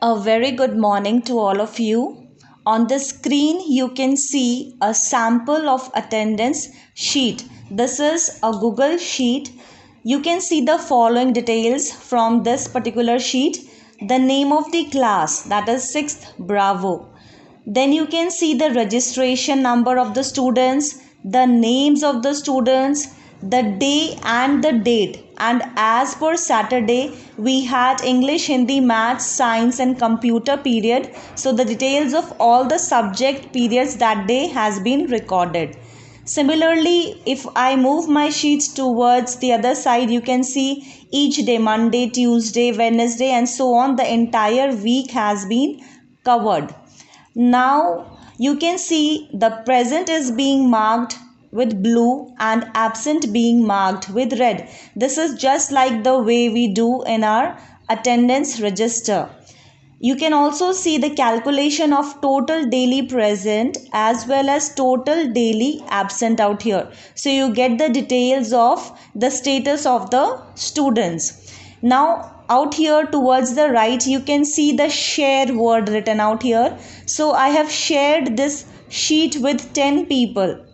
A very good morning to all of you. On the screen, you can see a sample of attendance sheet. This is a Google sheet. You can see the following details from this particular sheet. The name of the class, that is 6th Bravo. Then you can see the registration number of the students, the names of the students, the day and the date. And as per Saturday, we had English, Hindi, Maths, Science and Computer period. So the details of all the subject periods that day has been recorded. Similarly, if I move my sheets towards the other side, you can see each day, Monday, Tuesday, Wednesday and so on. The entire week has been covered. Now you can see the present is being marked with blue and absent being marked with red. This is just like the way we do in our attendance register. You can also see the calculation of total daily present as well as total daily absent out here. So you get the details of the status of the students. Now out here towards the right, you can see the share word written out here. So I have shared this sheet with 10 people,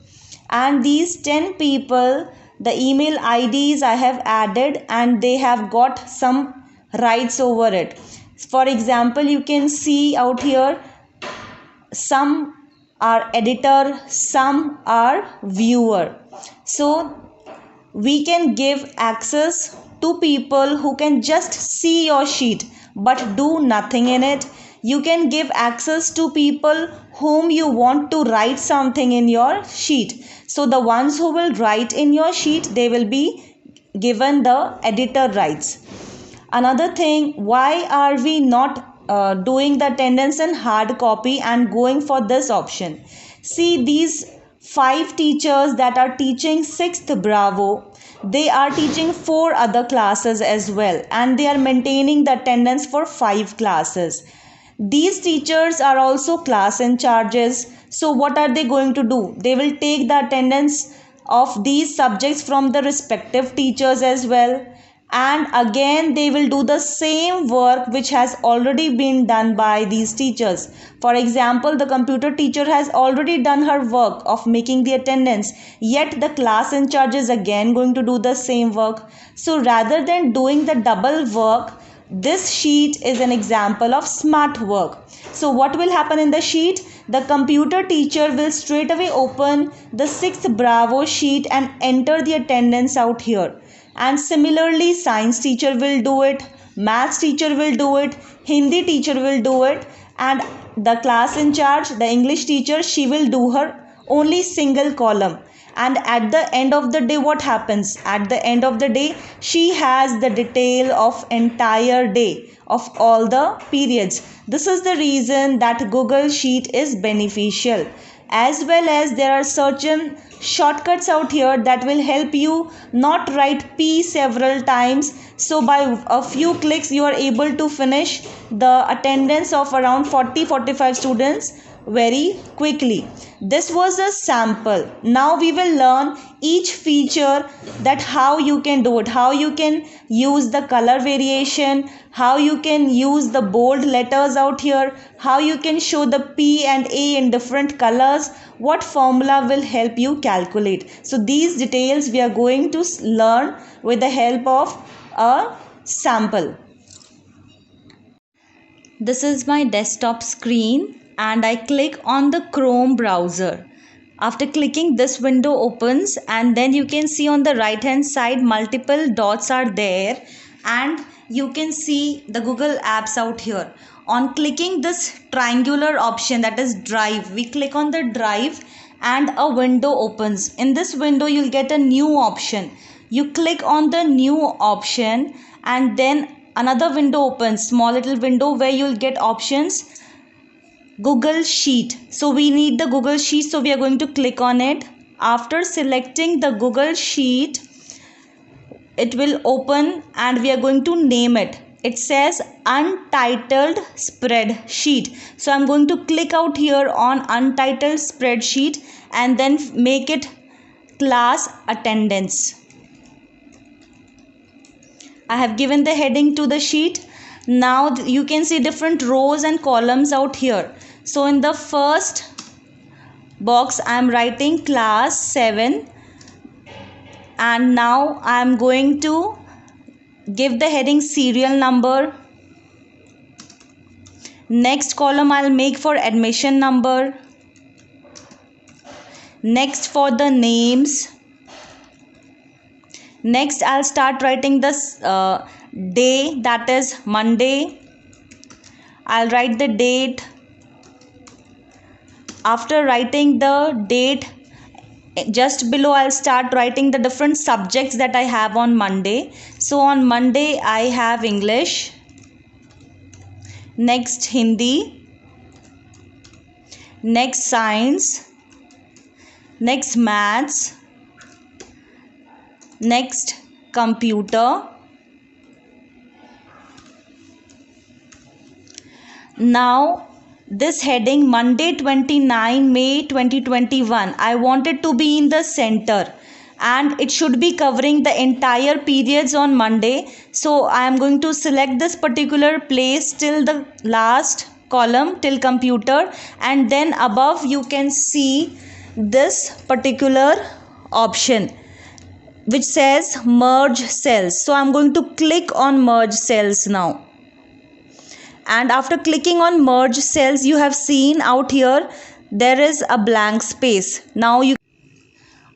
and these 10 people, the email IDs I have added and they have got some rights over it. For example, you can see out here some are editor, some are viewer. So we can give access to people who can just see your sheet but do nothing in it. You can give access to people whom you want to write something in your sheet. So the ones who will write in your sheet, they will be given the editor rights. Another thing, why are we not doing the attendance in hard copy and going for this option? See, these 5 teachers that are teaching 6th Bravo, they are teaching 4 other classes as well, and they are maintaining the attendance for 5 classes. These teachers are also class in charges. So what are they going to do? They will take the attendance of these subjects from the respective teachers as well, and again they will do the same work which has already been done by these teachers. For example, the computer teacher has already done her work of making the attendance, yet the class in charge is again going to do the same work. So rather than doing the double work, this sheet is an example of smart work. So what will happen in the sheet? The computer teacher will straight away open the 6th Bravo sheet and enter the attendance out here. And similarly, science teacher will do it, maths teacher will do it, Hindi teacher will do it, and the class in charge, the English teacher, she will do her only single column. And at the end of the day, what happens? At the end of the day, she has the detail of entire day of all the periods. This is the reason that Google Sheet is beneficial. As well as there are certain shortcuts out here that will help you not write P several times. So by a few clicks, you are able to finish the attendance of around 40-45 students very quickly. This was a sample. Now we will learn each feature, that how you can do it, how you can use the color variation, how you can use the bold letters out here, how you can show the P and A in different colors, what formula will help you calculate. So these details we are going to learn with the help of a sample. This is my desktop screen and I click on the Chrome browser. After clicking, this window opens and then you can see on the right hand side multiple dots are there, and you can see the Google Apps out here. On clicking this triangular option, that is Drive, we click on the Drive and a window opens. In this window you'll get a new option. You click on the new option and then another window opens, small little window, where you'll get options Google Sheet. So we need the Google Sheet, so we are going to click on it. After selecting the Google Sheet, it will open and we are going to name it. It says Untitled Spreadsheet. So I'm going to click out here on Untitled Spreadsheet and then make it Class Attendance. I have given the heading to the sheet. Now you can see different rows and columns out here. So in the first box I am writing class 7, and now I am going to give the heading serial number. Next column I'll make for admission number. Next for the names. Next I'll start writing this day, that is Monday. I'll write the date. After writing the date, just below I'll start writing the different subjects that I have on Monday. So on Monday I have English. Next Hindi. Next science. Next maths. Next computer. Now this heading Monday 29 May 2021, I want it to be in the center and it should be covering the entire periods on Monday. So I am going to select this particular place till the last column, till computer, and then above you can see this particular option which says merge cells. So I am going to click on merge cells now. And after clicking on merge cells, you have seen out here there is a blank space. Now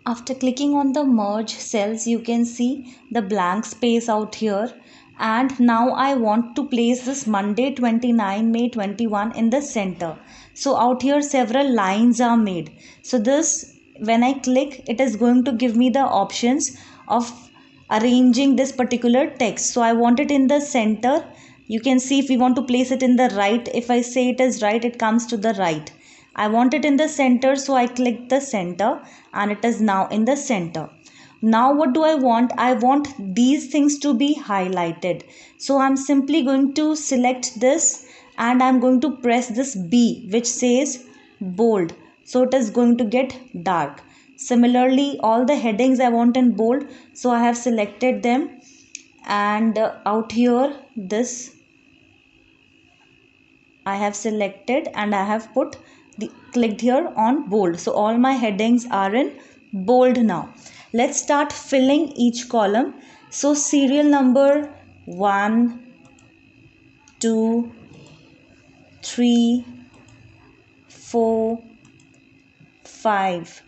after clicking on the merge cells, you can see the blank space out here. And now I want to place this Monday 29 May 21 in the center. So out here several lines are made. So this, when I click, it is going to give me the options of arranging this particular text. So I want it in the center. You can see if we want to place it in the right, if I say it is right, it comes to the right. I want it in the center, so I click the center and it is now in the center. Now what do I want? I want these things to be highlighted. So I'm simply going to select this and I'm going to press this B which says bold. So it is going to get dark. Similarly, all the headings I want in bold, so I have selected them. And out here this I have selected and I have clicked here on bold. So all my headings are in bold now. Let's start filling each column. So serial number 1, 2, 3, 4, 5.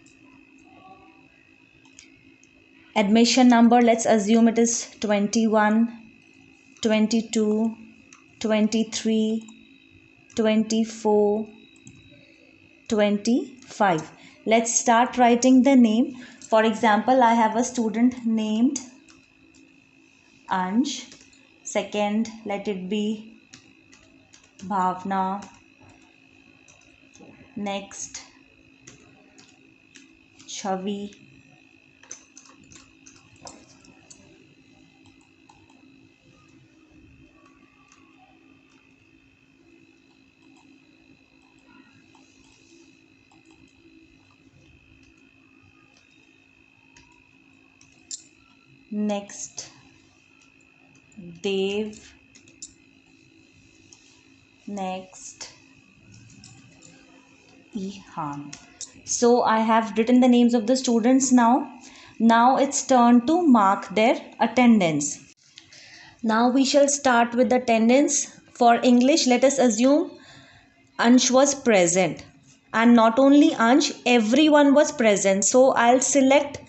Admission number, let's assume it is 21, 22, 23, 24, 25. Let's start writing the name. For example, I have a student named Ansh. Second, let it be Bhavna. Next, Chavi. Next, Dev. Next, Ihan. So I have written the names of the students now. Now it's turn to mark their attendance. Now we shall start with the attendance. For English, let us assume Ansh was present. And not only Ansh, everyone was present. So I'll select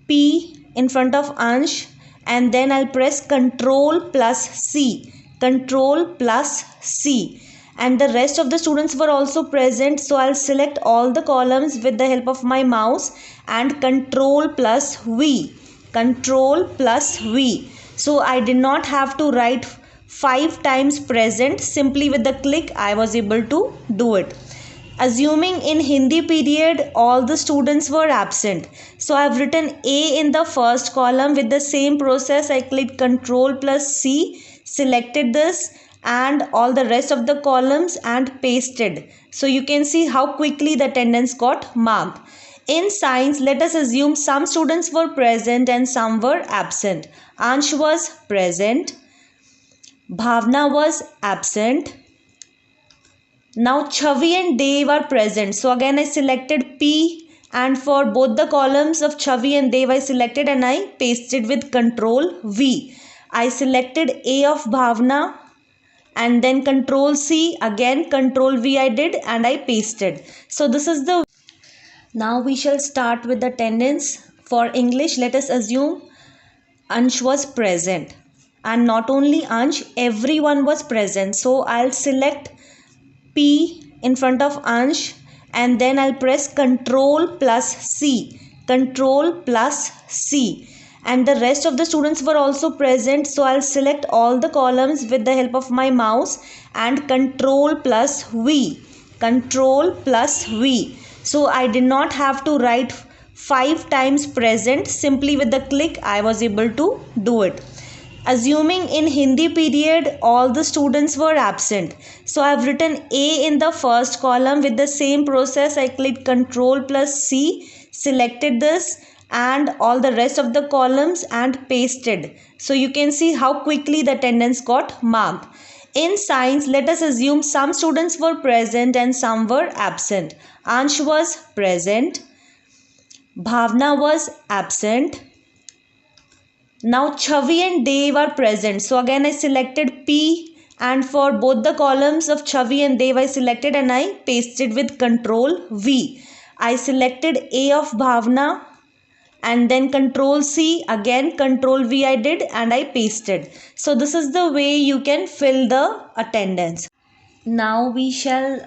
P in front of Ansh and then I'll press Ctrl plus C. Ctrl plus C. And the rest of the students were also present. So I'll select all the columns with the help of my mouse and Ctrl plus V. Ctrl plus V. So I did not have to write 5 times present. Simply with the click I was able to do it. Assuming in Hindi period all the students were absent. So I have written A in the first column. With the same process I clicked Ctrl plus C, selected this and all the rest of the columns and pasted. So you can see how quickly the attendance got marked. In science, let us assume some students were present and some were absent. Ansh was present. Bhavna was absent. Now Chavi and Dev are present. So again I selected P, and for both the columns of Chavi and Dev I selected and I pasted with Control V. I selected A of Bhavna and then Control C, again Control V I did and I pasted. So this is the. Now we shall start with the attendance. For English, let us assume Ansh was present, and not only Ansh, everyone was present. So I'll select P in front of Ansh and then I'll press Control plus C. Control plus C. And the rest of the students were also present. So I'll select all the columns with the help of my mouse and Control plus V. Control plus V. So I did not have to write 5 times present. Simply with the click I was able to do it. Assuming in Hindi period all the students were absent, so I have written A in the first column. With the same process I clicked Control plus C, selected this and all the rest of the columns and pasted. So you can see how quickly the attendance got marked. In science, let us assume some students were present and some were absent. Ansh was present, Bhavna was absent. Now Chavi and Dev are present. So again I selected P, and for both the columns of Chavi and Dev I selected and I pasted with Control V. I selected A of Bhavna and then Control C, again Control V I did and I pasted. So this is the way you can fill the attendance. Now we shall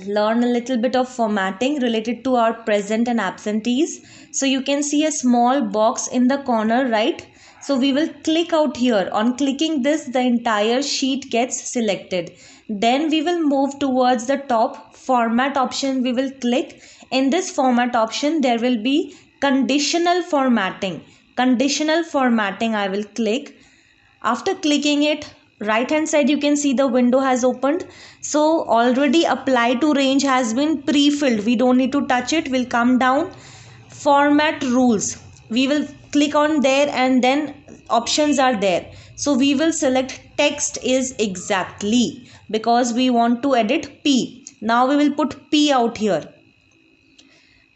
learn a little bit of formatting related to our present and absentees. So you can see a small box in the corner, right? So we will click out here. On clicking this, the entire sheet gets selected. Then we will move towards the top format option. We will click. In this format option, there will be conditional formatting. Conditional formatting I will click. After clicking it, right hand side you can see the window has opened. So already apply to range has been pre-filled. We don't need to touch it. We'll come down. Format rules. We will click on there and then options are there. So we will select text is exactly because we want to edit P. Now we will put P out here.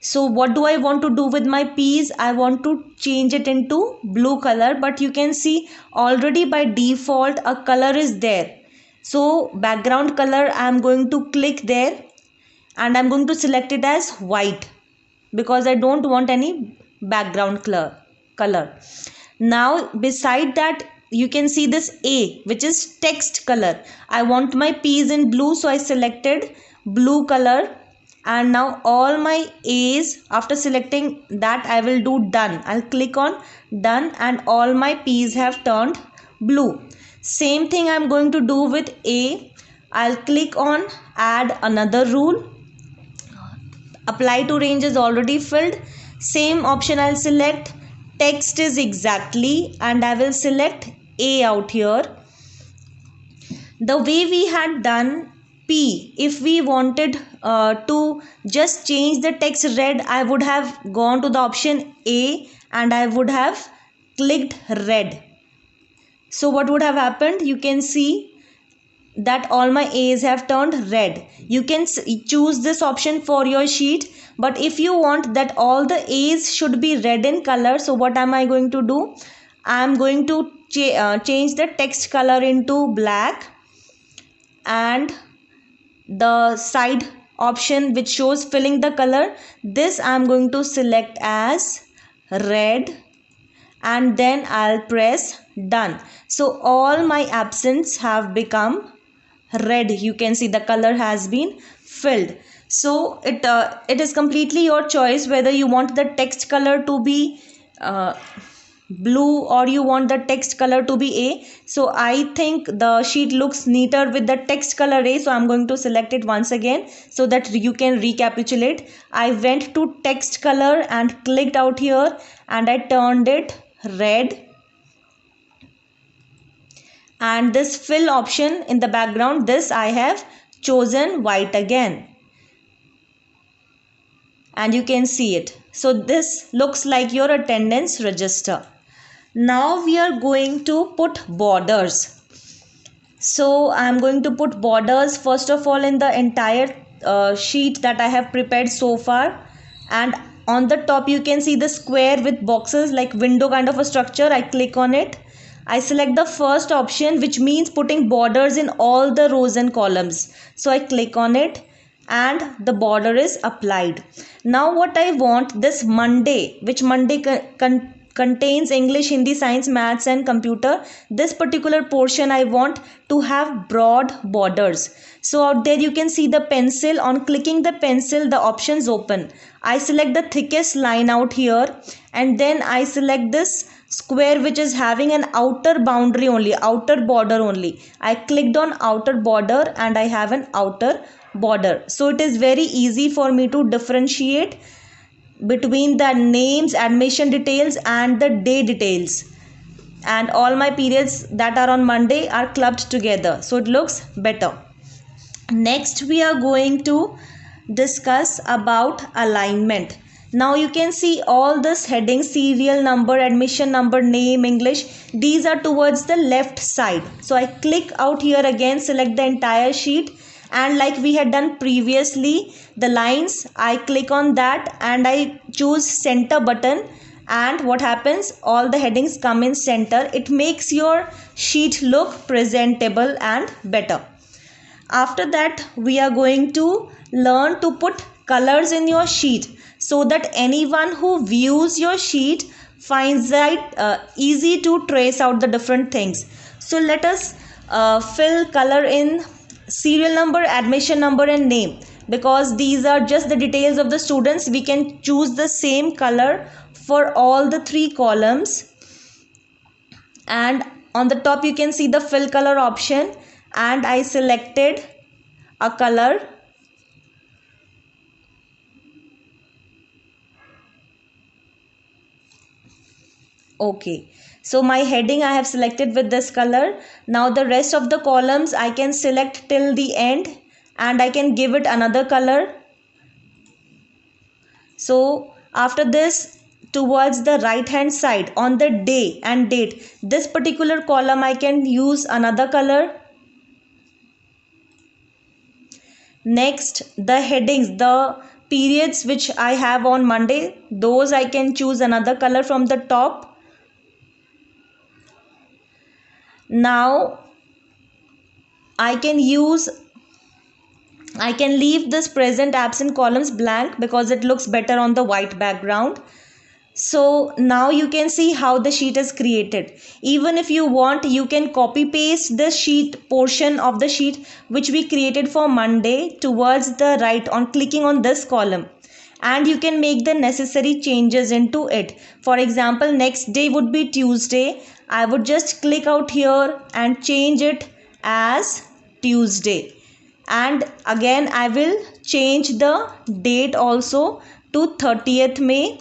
So what do I want to do with my P's? I want to change it into blue color, but you can see already by default a color is there. So background color I am going to click there and I am going to select it as white because I don't want any background color. Now beside that you can see this A, which is text color. I want my P's in blue, so I selected blue color. And now all my A's, after selecting that I will do done. I'll click on done and all my P's have turned blue. Same thing I'm going to do with A. I'll click on add another rule. Apply to range is already filled. Same option I'll select. Text is exactly and I will select A out here. The way we had done P, if we wanted to just change the text red, I would have gone to the option A and I would have clicked red. So what would have happened? You can see that all my A's have turned red. You can choose this option for your sheet, but if you want that all the A's should be red in color, so what am I going to do? I am going to change the text color into black, and the side option which shows filling the color, this I am going to select as red and then I'll press done. So all my absents have become red. You can see the color has been filled. So it is completely your choice whether you want the text color to be blue or you want the text color to be A. So I think the sheet looks neater with the text color A, so I'm going to select it once again so that you can recapitulate. I went to text color and clicked out here and I turned it red, and this fill option in the background, this I have chosen white again, and you can see it. So this looks like your attendance register. Now we are going to put borders. So I'm going to put borders first of all in the entire sheet that I have prepared so far. And on the top you can see the square with boxes like window kind of a structure. I click on it. I select the first option, which means putting borders in all the rows and columns. So I click on it and the border is applied. Now what I want, this Monday, which Monday contains English, Hindi, Science, Maths and Computer, this particular portion I want to have broad borders. So out there you can see the pencil. On clicking the pencil, the options open. I select the thickest line out here and then I select this square which is having an outer boundary only, outer border only. I clicked on outer border and I have an outer border. So it is very easy for me to differentiate between the names, admission details and the day details, and all my periods that are on Monday are clubbed together, so it looks better. Next we are going to discuss about alignment. Now you can see all this heading, serial number, admission number, name, English, these are towards the left side. So I click out here again, select the entire sheet, and like we had done previously, the lines, I click on that and I choose center button, and what happens, all the headings come in center. It makes your sheet look presentable and better. After that we are going to learn to put colors in your sheet so that anyone who views your sheet finds that easy to trace out the different things. So let us fill color in serial number, admission number and name, because these are just the details of the students. We can choose the same color for all the three columns, and on the top you can see the fill color option, and I selected a color. Okay, so my heading I have selected with this color. Now the rest of the columns I can select till the end and I can give it another color. So after this, towards the right hand side on the day and date, this particular column I can use another color. Next, the headings, the periods which I have on Monday, those I can choose another color from the top. Now I can leave this present absent columns blank because it looks better on the white background. So now you can see how the sheet is created. Even if you want, you can copy paste the sheet portion of the sheet which we created for Monday towards the right on clicking on this column, and you can make the necessary changes into it. For example, next day would be Tuesday. I would just click out here and change it as Tuesday, and again I will change the date also to 30th May.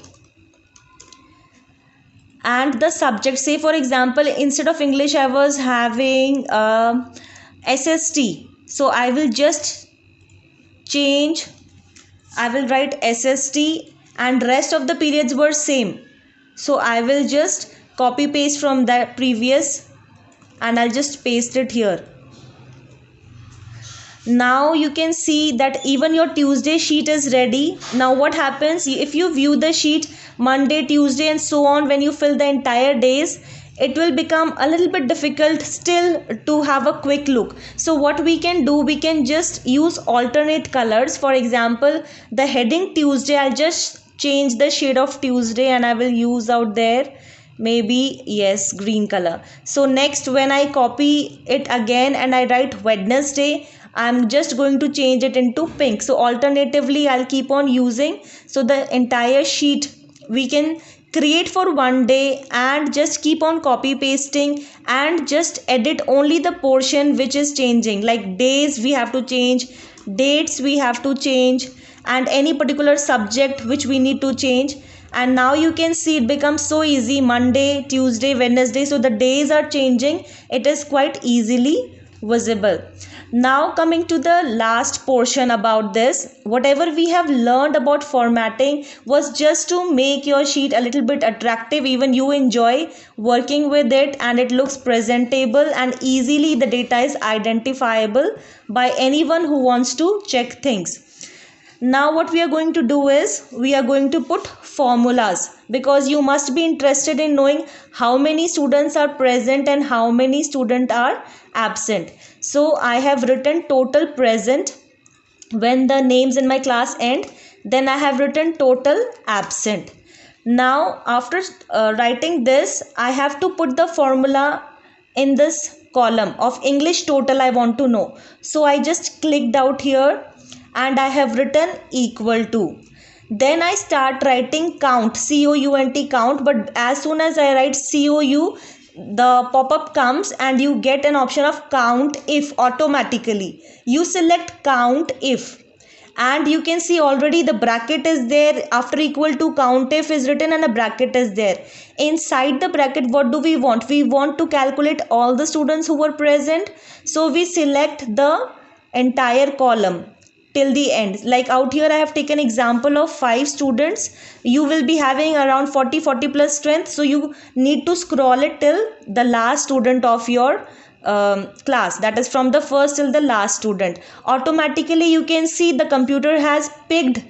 And the subject, say for example, instead of English I was having SST, so I will just change, I will write SST, and rest of the periods were same, so I will just copy paste from the previous and I'll just paste it here. Now you can see that even your Tuesday sheet is ready. Now what happens if you view the sheet Monday, Tuesday and so on, when you fill the entire days, it will become a little bit difficult still to have a quick look. So what we can do, we can just use alternate colors. For example, the heading Tuesday, I'll just change the shade of Tuesday and I will use out there maybe, yes, green color. So next, when I copy it again and I write Wednesday, I'm just going to change it into pink. So alternatively I'll keep on using, so the entire sheet we can create for one day and just keep on copy pasting and just edit only the portion which is changing, like days we have to change, dates we have to change, and any particular subject which we need to change. And now you can see it becomes so easy, Monday, Tuesday, Wednesday, so the days are changing. It is quite easily visible. Now coming to the last portion about this, whatever we have learned about formatting was just to make your sheet a little bit attractive, even you enjoy working with it, and it looks presentable and easily the data is identifiable by anyone who wants to check things. Now what we are going to do is we are going to put formulas, because you must be interested in knowing how many students are present and how many students are absent. So I have written total present when the names in my class end, then I have written total absent. Now after writing this, I have to put the formula in this column of English total I want to know. So I just clicked out here and I have written equal to. Then I start writing count, COUNT, count, but as soon as I write COU, the pop-up comes and you get an option of count if automatically. You select count if, and you can see already the bracket is there. After equal to, count if is written and a bracket is there. Inside the bracket, what do we want? We want to calculate all the students who were present. So we select the entire column till the end. Like out here I have taken example of 5 students. You will be having around 40 plus strength, so you need to scroll it till the last student of your class, that is from the first till the last student. Automatically you can see the computer has picked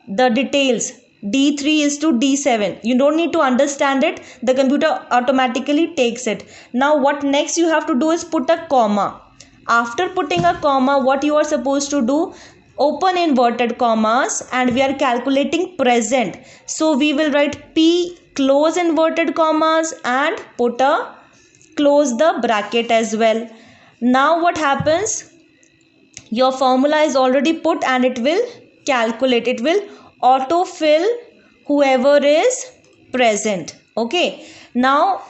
the details D3 is to D7. You don't need to understand it, the computer automatically takes it. Now what next you have to do is put a comma. After putting a comma, what you are supposed to do, open inverted commas, and we are calculating present. So we will write P, close inverted commas, and put a close the bracket as well. Now what happens? Your formula is already put and it will calculate. It will autofill whoever is present. Okay. Now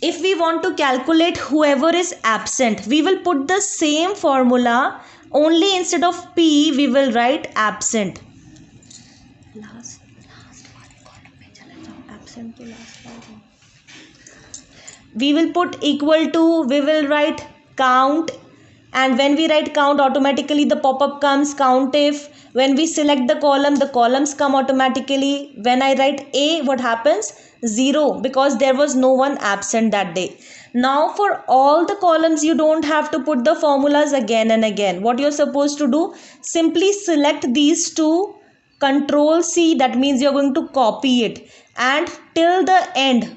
if we want to calculate whoever is absent, we will put the same formula, only instead of P we will write absent. We will put equal to, we will write count, and when we write count, automatically the pop-up comes count if. When we select the columns come automatically. When I write A, what happens? 0, because there was no one absent that day. Now for all the columns you don't have to put the formulas again and again. What you're supposed to do, simply select these two, Control C, that means you're going to copy it, and till the end,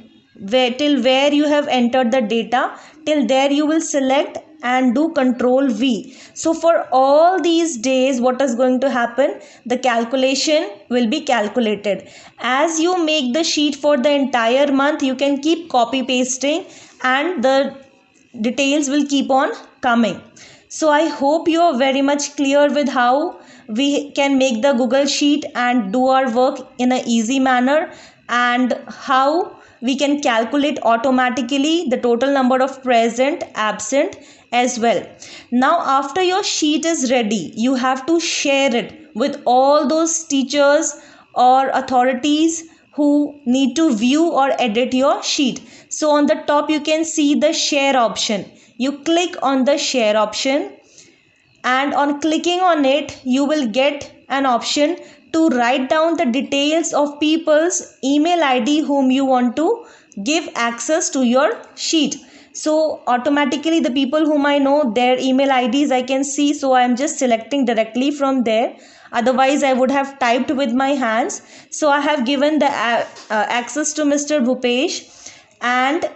till where you have entered the data, till there you will select and do Control V. So for all these days, what is going to happen? The calculation will be calculated. As you make the sheet for the entire month, you can keep copy pasting and the details will keep on coming. So I hope you are very much clear with how we can make the Google Sheet and do our work in an easy manner, and how we can calculate automatically the total number of present, absent as well. Now after your sheet is ready, you have to share it with all those teachers or authorities who need to view or edit your sheet. So on the top you can see the share option. You click on the share option, and on clicking on it you will get an option to write down the details of people's email ID whom you want to give access to your sheet. So automatically the people whom I know, their email IDs I can see, so I am just selecting directly from there. Otherwise I would have typed with my hands. So I have given the access to Mr. Bhupesh, and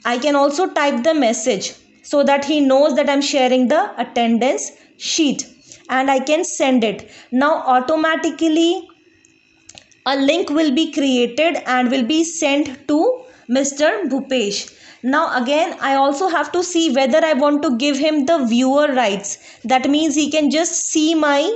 I can also type the message so that he knows that I'm sharing the attendance sheet, and I can send it. Now automatically a link will be created and will be sent to Mr. Bhupesh. Now again I also have to see whether I want to give him the viewer rights. That means he can just see my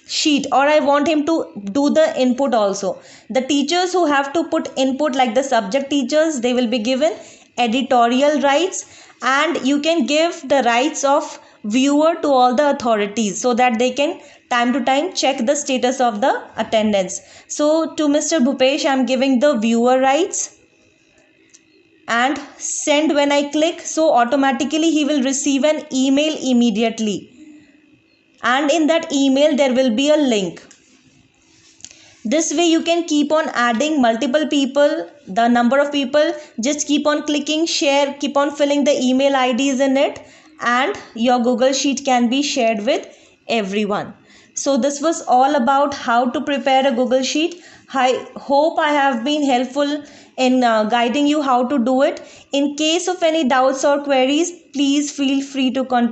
sheet, or I want him to do the input also. The teachers who have to put input, like the subject teachers, they will be given editorial rights, and you can give the rights of viewer to all the authorities so that they can time to time check the status of the attendance. So to Mr. Bhupesh I am giving the viewer rights, and send when I click, so automatically he will receive an email immediately, and in that email there will be a link. This way you can keep on adding multiple people, the number of people, just keep on clicking share, keep on filling the email IDs in it, and your Google Sheet can be shared with everyone. So this was all about how to prepare a Google Sheet. I hope I have been helpful in guiding you how to do it. In case of any doubts or queries, please feel free to contact